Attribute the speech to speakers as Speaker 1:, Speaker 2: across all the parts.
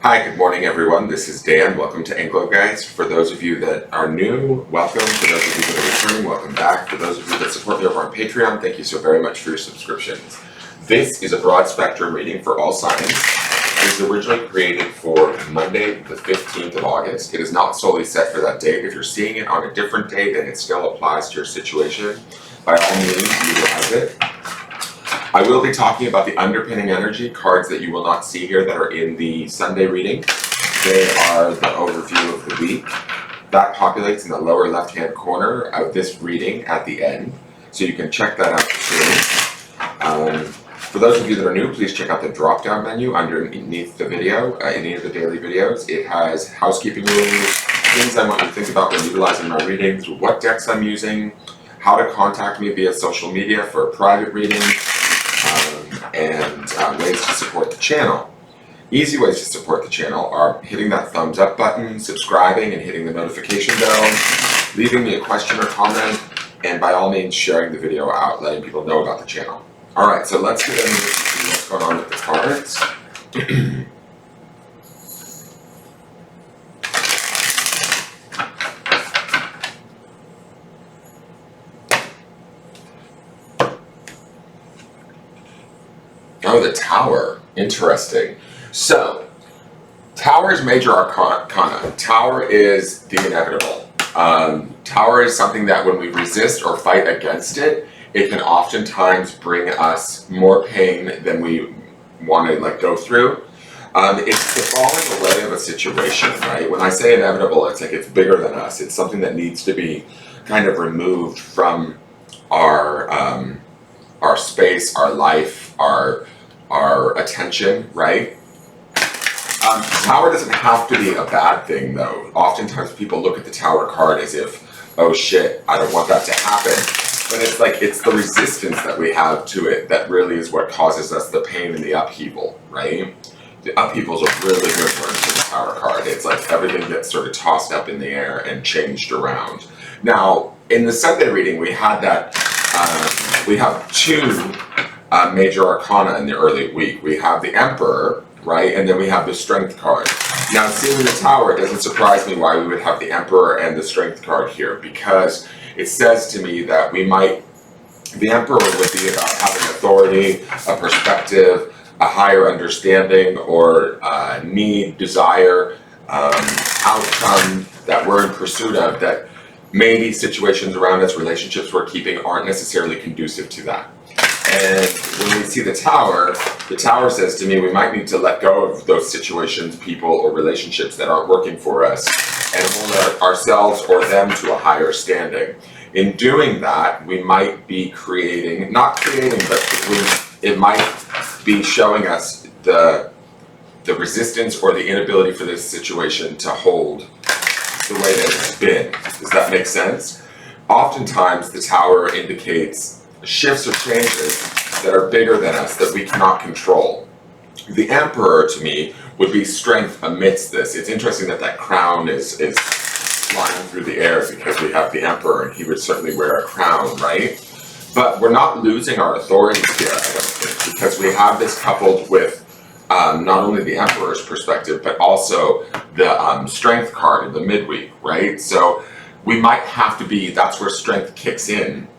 Speaker 1: Hi, good morning everyone. This is Dan. Welcome to Engelgeist. For those of you that are new, welcome. For those of you that are returning, welcome back. For those of you that support me over on Patreon, thank you so very much for your subscriptions. This is a broad spectrum reading for all signs. It was originally created for Monday, the 15th of August. It is not solely set for that date. If you're seeing it on a different date and it still applies to your situation, by all means, utilize it. I will be talking about the underpinning energy cards that you will not see here that are in the Sunday reading. They are the overview of the week. That populates in the lower left-hand corner of this reading at the end, so you can check that out too. For those of you that are new, please check out the drop-down menu underneath the video, any of the daily videos. It has housekeeping rules, things I want you to think about when utilizing my readings, what decks I'm using, how to contact me via social media for a private reading, and ways to support the channel. Easy ways to support the channel are hitting that thumbs up button, subscribing and hitting the notification bell, leaving me a question or comment, and by all means sharing the video out, letting people know about the channel. Alright, so let's get into what's going on with the cards. Oh, the Tower. Interesting. So, Tower is major arcana. Tower is the inevitable. Tower is something that when we resist or fight against it, it can oftentimes bring us more pain than we want to go through. It's the falling away of a situation, right? When I say inevitable, it's like it's bigger than us. It's something that needs to be kind of removed from our space, our life, our attention, right? Tower doesn't have to be a bad thing, though. Oftentimes people look at the Tower card as if, oh shit, I don't want that to happen. But it's like, it's the resistance that we have to it that really is what causes us the pain and the upheaval, right? The upheaval is a really good word for the Tower card. It's like everything gets sort of tossed up in the air and changed around. Now, in the Sunday reading, we had that, we have two major arcana in the early week. We have the Emperor, right? And then we have the Strength card. Now, seeing the Tower, it doesn't surprise me why we would have the Emperor and the Strength card here, because it says to me that the Emperor would be about having authority, a perspective, a higher understanding, or need, desire, outcome that we're in pursuit of, that maybe situations around us, relationships we're keeping, aren't necessarily conducive to that. And when we see the Tower says to me we might need to let go of those situations, people, or relationships that aren't working for us and hold ourselves or them to a higher standing. In doing that, we might be it might be showing us the resistance or the inability for this situation to hold the way that it's been. Does that make sense? Oftentimes the Tower indicates shifts or changes that are bigger than us, that we cannot control. The Emperor, to me, would be strength amidst this. It's interesting that crown is flying through the air because we have the Emperor, and he would certainly wear a crown, right? But we're not losing our authority here, I don't think, because we have this coupled with not only the Emperor's perspective, but also the Strength card in the midweek, right? So we might have to be, that's where strength kicks in.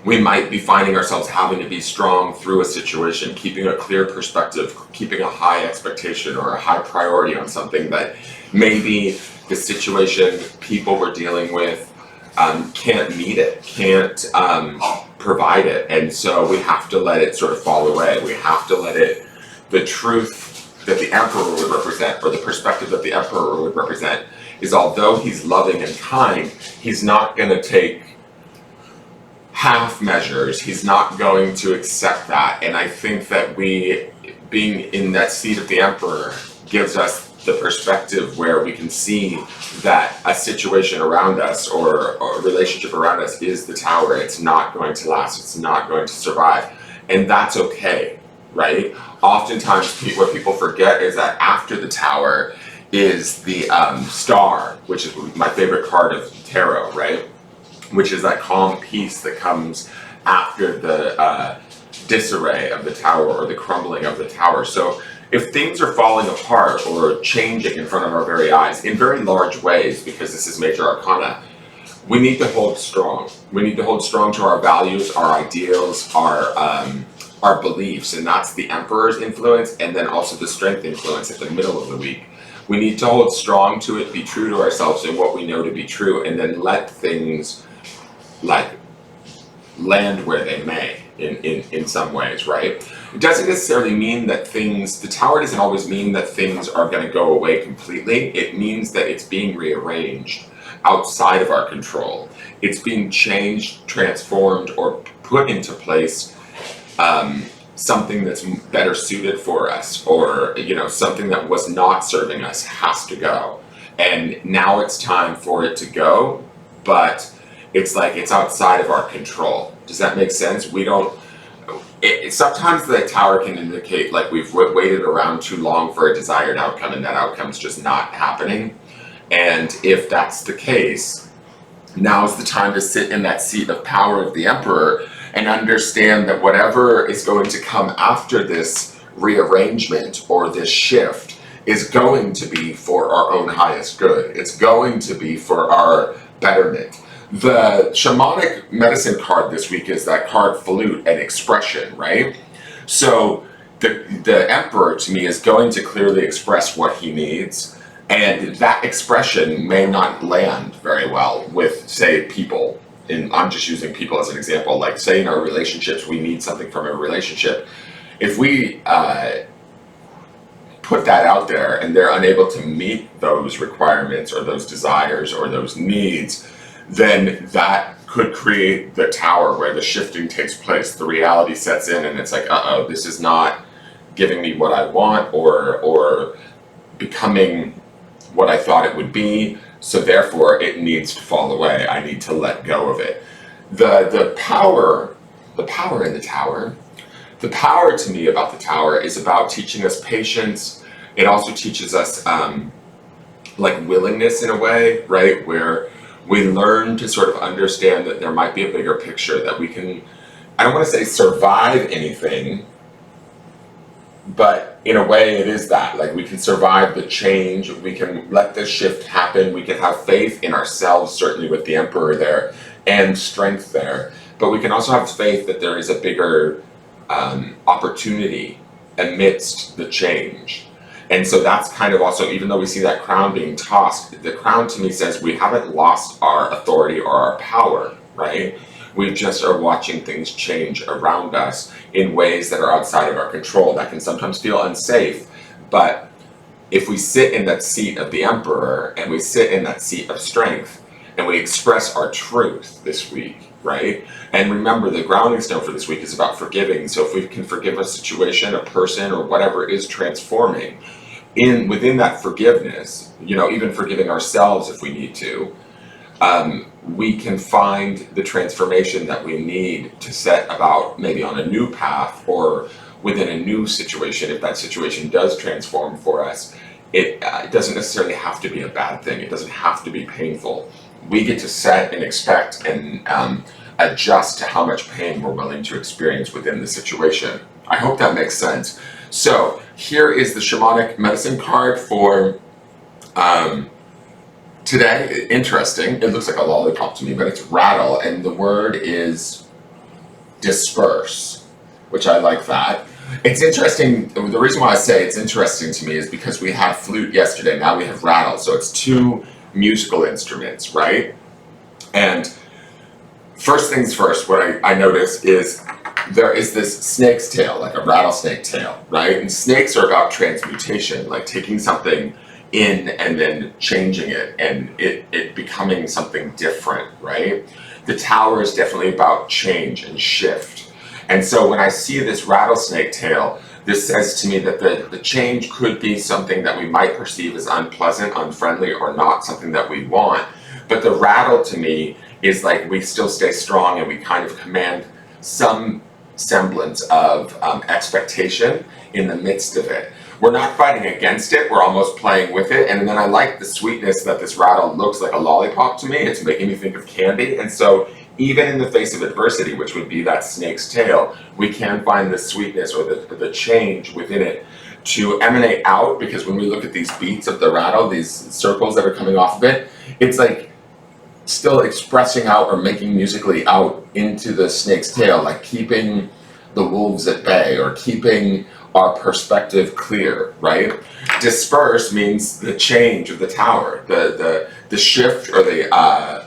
Speaker 1: We might be finding ourselves having to be strong through a situation, keeping a clear perspective, keeping a high expectation or a high priority on something that maybe the situation, people we're dealing with can't meet it, can't provide it, and so we have to let it sort of fall away. We have to let it, the truth that the Emperor would represent, or the perspective that the Emperor would represent, is although he's loving and kind, he's not going to take half measures. He's not going to accept that. And I think that being in that seat of the Emperor gives us the perspective where we can see that a situation around us or a relationship around us is the Tower. It's not going to last. It's not going to survive. And that's okay, right? Oftentimes what people forget is that after the Tower is the Star, which is my favorite card of tarot, right? Which is that calm peace that comes after the disarray of the Tower or the crumbling of the Tower. So if things are falling apart or changing in front of our very eyes in very large ways, because this is major arcana, we need to hold strong. We need to hold strong to our values, our ideals, our beliefs, and that's the Emperor's influence, and then also the Strength influence at the middle of the week. We need to hold strong to it, be true to ourselves and what we know to be true, and then let things like land where they may in some ways, right? It doesn't necessarily mean that things, the Tower doesn't always mean that things are going to go away completely. It means that it's being rearranged outside of our control. It's being changed, transformed, or put into place, something that's better suited for us, or something that was not serving us has to go, and now it's time for it to go, but it's like it's outside of our control. Does that make sense? We don't sometimes the Tower can indicate like we've waited around too long for a desired outcome, and that outcome's just not happening. And if that's the case, now's the time to sit in that seat of power of the Emperor and understand that whatever is going to come after this rearrangement or this shift is going to be for our own highest good. It's going to be for our betterment. The shamanic medicine card this week is that card flute and expression, right? So the Emperor to me is going to clearly express what he needs, and that expression may not land very well with, say, people. And I'm just using people as an example, like say in our relationships, we need something from a relationship. If we put that out there and they're unable to meet those requirements or those desires or those needs, then that could create the Tower where the shifting takes place. The reality sets in and it's like, uh-oh, this is not giving me what I want or becoming what I thought it would be. So therefore, it needs to fall away. I need to let go of it. The power in the Tower. The power to me about the Tower is about teaching us patience. It also teaches us like willingness in a way, right? Where we learn to sort of understand that there might be a bigger picture, that we can, I don't want to say survive anything, but in a way it is that, like we can survive the change, we can let this shift happen, we can have faith in ourselves, certainly with the Emperor there, and strength there, but we can also have faith that there is a bigger opportunity amidst the change. And so that's kind of also, even though we see that crown being tossed, the crown to me says we haven't lost our authority or our power, right? We just are watching things change around us in ways that are outside of our control. That can sometimes feel unsafe, but if we sit in that seat of the Emperor and we sit in that seat of strength and we express our truth this week, right? And remember, the grounding stone for this week is about forgiving. So if we can forgive a situation, a person, or whatever is transforming, within that forgiveness, even forgiving ourselves if we need to, we can find the transformation that we need to set about maybe on a new path or within a new situation. If that situation does transform for us, it doesn't necessarily have to be a bad thing. It doesn't have to be painful. We get to set and expect and adjust to how much pain we're willing to experience within the situation. I hope that makes sense. So here is the shamanic medicine card for today. Interesting. It looks like a lollipop to me, but it's rattle, and the word is disperse, which I like that. It's interesting. The reason why I say it's interesting to me is because we had flute yesterday. Now we have rattle. So it's two musical instruments, right? And first things first, what I notice is there is this snake's tail, like a rattlesnake tail, right? And snakes are about transmutation, like taking something in and then changing it and it becoming something different, right? The Tower is definitely about change and shift. And so when I see this rattlesnake tail, this says to me that the change could be something that we might perceive as unpleasant, unfriendly, or not something that we want. But the rattle to me is like we still stay strong and we kind of command some semblance of expectation in the midst of it. We're not fighting against it, we're almost playing with it. And then I like the sweetness that this rattle looks like a lollipop to me. It's making me think of candy. And so even in the face of adversity, which would be that snake's tail, we can find the sweetness or the change within it. to emanate out, because when we look at these beats of the rattle, these circles that are coming off of it, it's like still expressing out or making musically out into the snake's tail, like keeping the wolves at bay or keeping our perspective clear, right? Disperse means the change of the tower, the shift or the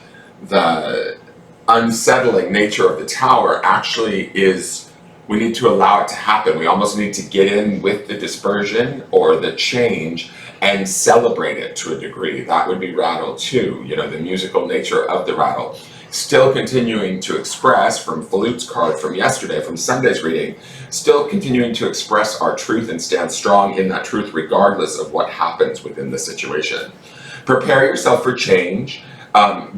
Speaker 1: unsettling nature of the tower actually is, we need to allow it to happen. We almost need to get in with the dispersion or the change and celebrate it to a degree. That would be rattle too, you know, the musical nature of the rattle. Still continuing to express, from Falute's card from yesterday, from Sunday's reading, still continuing to express our truth and stand strong in that truth regardless of what happens within the situation. Prepare yourself for change.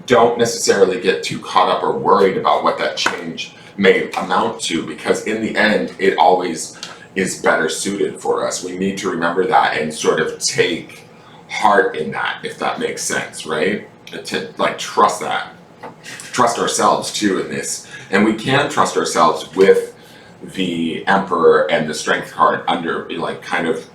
Speaker 1: Don't necessarily get too caught up or worried about what that change may amount to, because in the end, it always is better suited for us. We need to remember that and sort of take heart in that, if that makes sense, right? To like trust that. Trust ourselves too in this. And we can trust ourselves with the Emperor and the Strength card under, like, kind of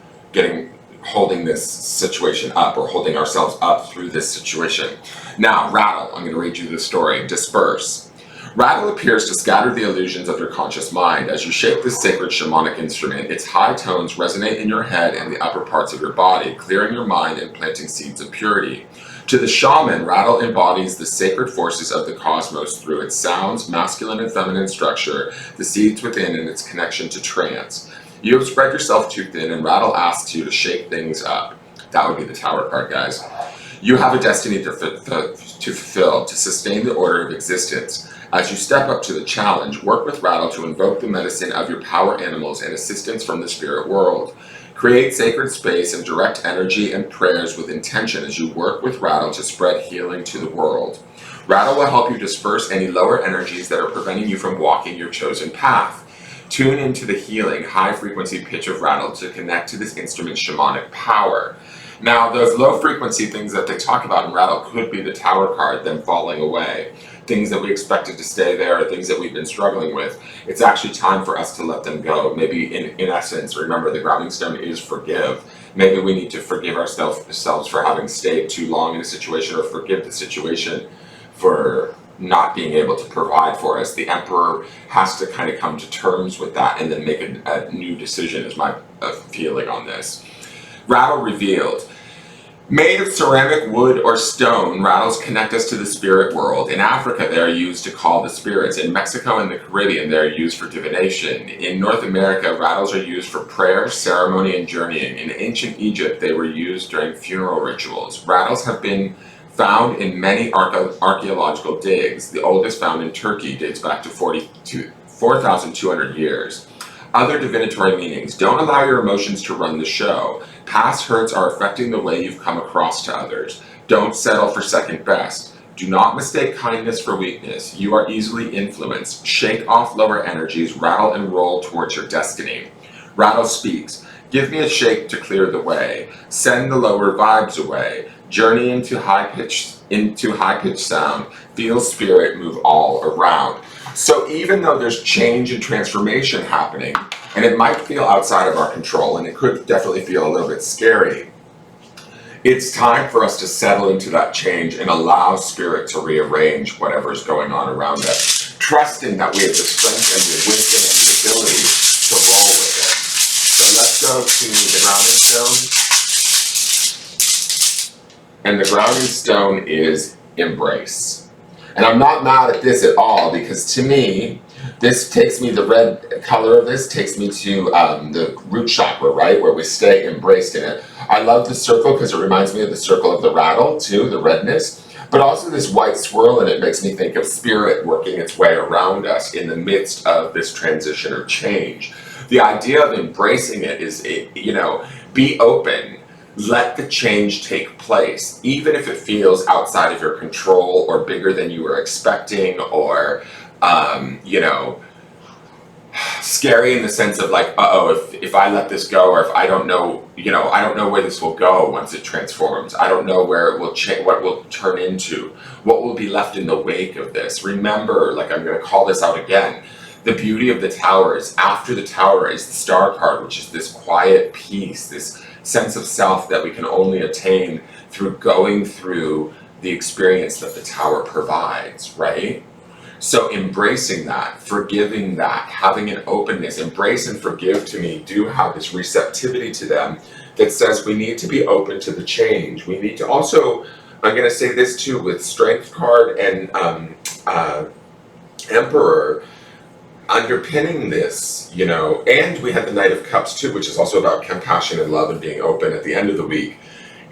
Speaker 1: holding this situation up, or holding ourselves up through this situation. Now, rattle, I'm going to read you the story. Disperse. Rattle appears to scatter the illusions of your conscious mind. As you shake this sacred shamanic instrument, its high tones resonate in your head and the upper parts of your body, clearing your mind and planting seeds of purity. To the shaman, rattle embodies the sacred forces of the cosmos through its sounds, masculine and feminine structure, the seeds within, and its connection to trance. You have spread yourself too thin, and rattle asks you to shake things up. That would be the Tower card, guys. You have a destiny to fulfill, to sustain the order of existence. As you step up to the challenge, work with rattle to invoke the medicine of your power animals and assistance from the spirit world. Create sacred space and direct energy and prayers with intention as you work with rattle to spread healing to the world. Rattle will help you disperse any lower energies that are preventing you from walking your chosen path. Tune into the healing, high-frequency pitch of rattle to connect to this instrument's shamanic power. Now, those low-frequency things that they talk about in rattle could be the Tower card, them falling away. Things that we expected to stay there, things that we've been struggling with. It's actually time for us to let them go. Maybe in essence, remember the grounding stone is forgive. Maybe we need to forgive ourselves for having stayed too long in a situation, or forgive the situation for not being able to provide for us. The Emperor has to kind of come to terms with that and then make a new decision, is my feeling on this. Rattle revealed. Made of ceramic, wood, or stone, rattles connect us to the spirit world. In Africa, they are used to call the spirits. In Mexico and the Caribbean, they are used for divination. In North America, rattles are used for prayer, ceremony, and journeying. In ancient Egypt, they were used during funeral rituals. Rattles have been found in many archaeological digs. The oldest found in Turkey dates back to 4,200 years. Other divinatory meanings. Don't allow your emotions to run the show. Past hurts are affecting the way you've come across to others. Don't settle for second best. Do not mistake kindness for weakness. You are easily influenced. Shake off lower energies. Rattle and roll towards your destiny. Rattle speaks. Give me a shake to clear the way. Send the lower vibes away. Journey into high-pitched sound. Feel spirit move all around. So even though there's change and transformation happening, and it might feel outside of our control, and it could definitely feel a little bit scary, it's time for us to settle into that change and allow spirit to rearrange whatever's going on around us, trusting that we have the strength and the wisdom and the ability to roll with it. So let's go to the grounding stone. And the grounding stone is embrace. And I'm not mad at this at all, because to me, this takes me, the red color of this takes me to the root chakra, right? Where we stay embraced in it. I love the circle because it reminds me of the circle of the rattle too, the redness. But also this white swirl, and it makes me think of spirit working its way around us in the midst of this transition or change. The idea of embracing it is, be open. Let the change take place, even if it feels outside of your control or bigger than you were expecting, or, scary in the sense of like, if I let this go, or if I don't know, I don't know where this will go once it transforms. I don't know where it will change, what will turn into, what will be left in the wake of this. Remember, like, I'm going to call this out again. The beauty of the Tower is after the Tower is the Star card, which is this quiet peace, this sense of self that we can only attain through going through the experience that the Tower provides, right? So embracing that, forgiving that, having an openness, embrace and forgive to me do have this receptivity to them that says we need to be open to the change. We need to also, I'm going to say this too, with Strength card and Emperor, underpinning this, you know, and we had the Knight of Cups too, which is also about compassion and love and being open at the end of the week.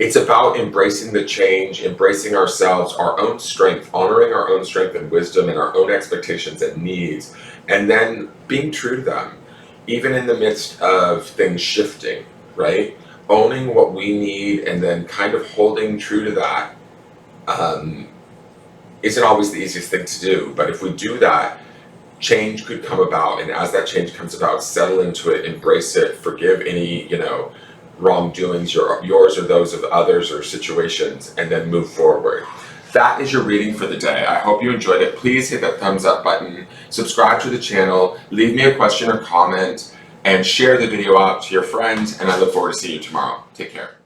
Speaker 1: It's about embracing the change, embracing ourselves, our own strength, honoring our own strength and wisdom and our own expectations and needs, and then being true to them, even in the midst of things shifting, right? Owning what we need and then kind of holding true to that isn't always the easiest thing to do, but if we do that, change could come about, and as that change comes about, settle into it, embrace it, forgive any, you know, wrongdoings, yours or those of others or situations, and then move forward. That is your reading for the day. I hope you enjoyed it. Please hit that thumbs up button, subscribe to the channel, leave me a question or comment, and share the video out to your friends, and I look forward to seeing you tomorrow. Take care.